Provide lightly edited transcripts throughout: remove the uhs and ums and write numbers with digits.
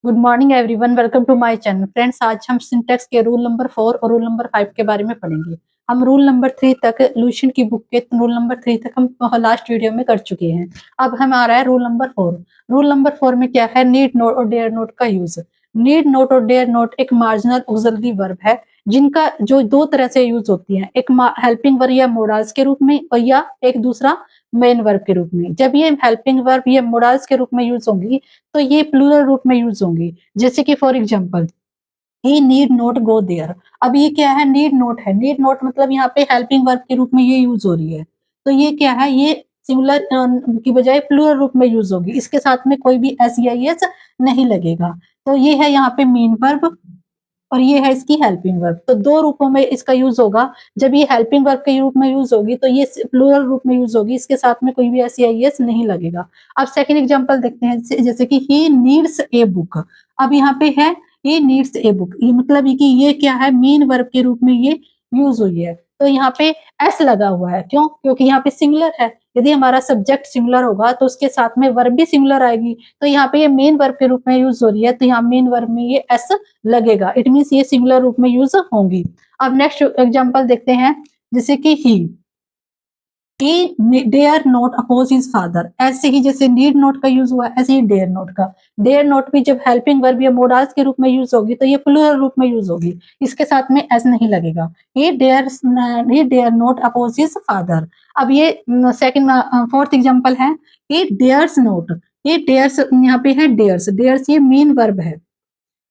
Good morning everyone, welcome to my channel. Friends, आज हम syntax के रूल नंबर 4 और रूल नंबर 5 के बारे में पढ़ेंगे। हम रूल नंबर 3 तक लुशियन की बुक के रूल नंबर 3 तक हम लास्ट वीडियो में कर चुके हैं। अब हम आ रहा है रूल नंबर 4। रूल नंबर 4 में क्या है? नीड नोट और डेयर नोट का यूज। नीड नोट और डेयर नोट एक मार्जिनल ऑक्सिलरी वर्ब है जिनका जो दो तरह से यूज होती है, एक हेल्पिंग वर्ब या मोडाल्स के रूप में और या एक दूसरा मेन वर्ब के रूप में। जब ये हेल्पिंग वर्ब या मोडाल्स के रूप में यूज होंगी तो ये प्लूरल रूप में यूज होंगी। जैसे कि for example, he need not go there. अब ये क्या है? नीड नॉट है। नीड नॉट मतलब यहाँ पे हेल्पिंग वर्ब के रूप में ये यूज हो रही है। तो ये क्या है? ये सिंगुलर की बजाय प्लूरल रूप में यूज होगी। इसके साथ में कोई भी एस या एस नहीं लगेगा। तो ये है यहाँ पे मेन वर्ब और ये है इसकी हेल्पिंग वर्ब। तो दो रूपों में इसका यूज होगा। जब ये हेल्पिंग वर्ब के रूप में यूज होगी तो ये प्लूरल रूप में यूज होगी। इसके साथ में कोई भी एस या एस नहीं लगेगा। अब सेकंड एग्जांपल देखते हैं, जैसे कि ही नीड्स ए बुक। अब यहाँ पे है ही नीड्स ए बुक, ये मतलब कि ये क्या है? मेन वर्ब के रूप में ये यूज हुई है। तो यहाँ पे एस लगा हुआ है। क्यों? क्योंकि यहाँ पे सिंगुलर है। यदि हमारा सब्जेक्ट सिंगुलर होगा तो उसके साथ में वर्ब भी सिंगुलर आएगी। तो यहाँ पे ये मेन वर्ब के रूप में यूज हो रही है, तो यहाँ मेन वर्ब में ये एस लगेगा। इट मीन्स ये सिंगुलर रूप में यूज होंगी। अब नेक्स्ट एग्जांपल देखते हैं, जैसे कि he dare not oppose his father. ऐसे ही जैसे नीड नॉट का यूज हुआ, ऐसे ही डेयर नॉट का। डेयर नॉट भी जब हेल्पिंग वर्ब या मोडाल्स के रूप में यूज होगी तो ये प्लूरल रूप में यूज होगी। इसके साथ में एस नहीं लगेगा। He dare not oppose his father. अब ये सेकंड फोर्थ एग्जांपल है, ही डेयर्स नॉट। ये डेयर्स यहाँ पे है डेयर्स। डेयर्स ये मेन वर्ब है।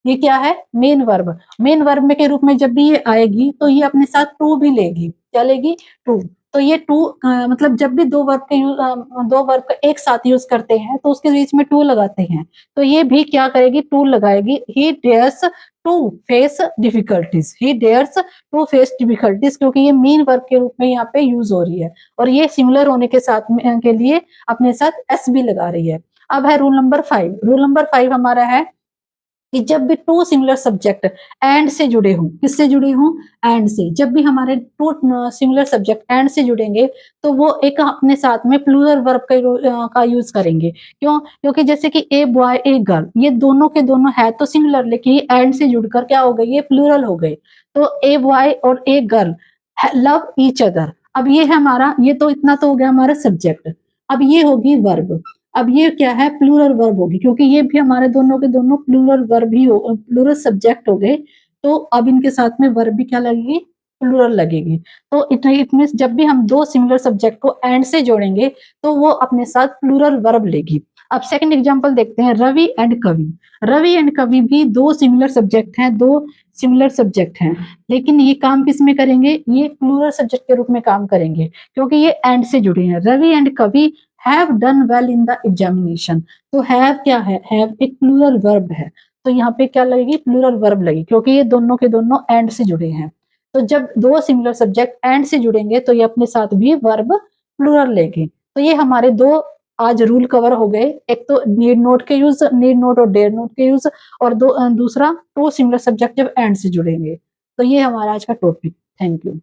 ये क्या है? Main verb. मेन वर्ब में के रूप में जब भी ये आएगी तो ये अपने साथ टू भी लेगी। क्या लेगी? टू। तो ये टू मतलब जब भी दो वर्ब का एक साथ यूज करते हैं तो उसके बीच में टू लगाते हैं। तो ये भी क्या करेगी? टू लगाएगी। He dares to face difficulties. He dares to face difficulties, क्योंकि ये मेन वर्ब के रूप में यहाँ पे यूज हो रही है और ये सिमिलर होने के साथ में के लिए अपने साथ एस भी लगा रही है। अब है रूल नंबर 5। रूल नंबर 5 हमारा है कि जब भी टू सिंगुलर सब्जेक्ट एंड से जुड़े हों, किससे जुड़े हों? एंड से। जब भी हमारे टू सिंगुलर सब्जेक्ट एंड से जुड़ेंगे तो वो एक अपने साथ में प्लूरल वर्ब का यूज करेंगे। क्यों? क्योंकि जैसे कि ए बॉय ए गर्ल, ये दोनों के दोनों है तो सिंगुलर, लेकिन एंड से जुड़कर क्या हो गए? ये प्लूरल हो गए। तो ए बॉय और a girl love each other. अब ये है हमारा, ये तो इतना तो हो गया हमारा सब्जेक्ट। अब ये होगी वर्ब। अब ये क्या है? प्लूरल वर्ब होगी, क्योंकि ये भी हमारे दोनों के दोनों प्लूरल वर्ब ही हो, प्लूरल सब्जेक्ट हो गए। तो अब इनके साथ में वर्ब भी क्या लगेगी? प्लूरल लगेगी। तो इट मीन्स जब भी हम दो सिमिलर सब्जेक्ट को एंड से जोड़ेंगे तो वो अपने साथ प्लूरल वर्ब लेगी। अब सेकंड एग्जांपल देखते हैं, रवि एंड कवि। रवि एंड कवि भी दो सिमिलर सब्जेक्ट हैं, दो सिमिलर सब्जेक्ट हैं, लेकिन ये काम किस में करेंगे? ये प्लूरल सब्जेक्ट के रूप में काम करेंगे, क्योंकि ये एंड से जुड़े हैं। रवि एंड कवि have done well in the examination. तो हैव क्या है? हैव एक प्लूरल वर्ब है। तो यहाँ पे क्या लगेगी? प्लूरल वर्ब लगेगी, क्योंकि ये दोनों के दोनों एंड से जुड़े हैं। तो जब दो सिमिलर सब्जेक्ट एंड से जुड़ेंगे तो ये अपने साथ भी वर्ब प्लूरल लेंगे। तो ये हमारे दो आज रूल कवर हो गए। एक तो नीड नोट के यूज, नीड नोट और डेयर नोट के यूज, और दूसरा टू सिमिलर सब्जेक्ट जब एंड से जुड़ेंगे। तो ये हमारा आज का टॉपिक। Thank you.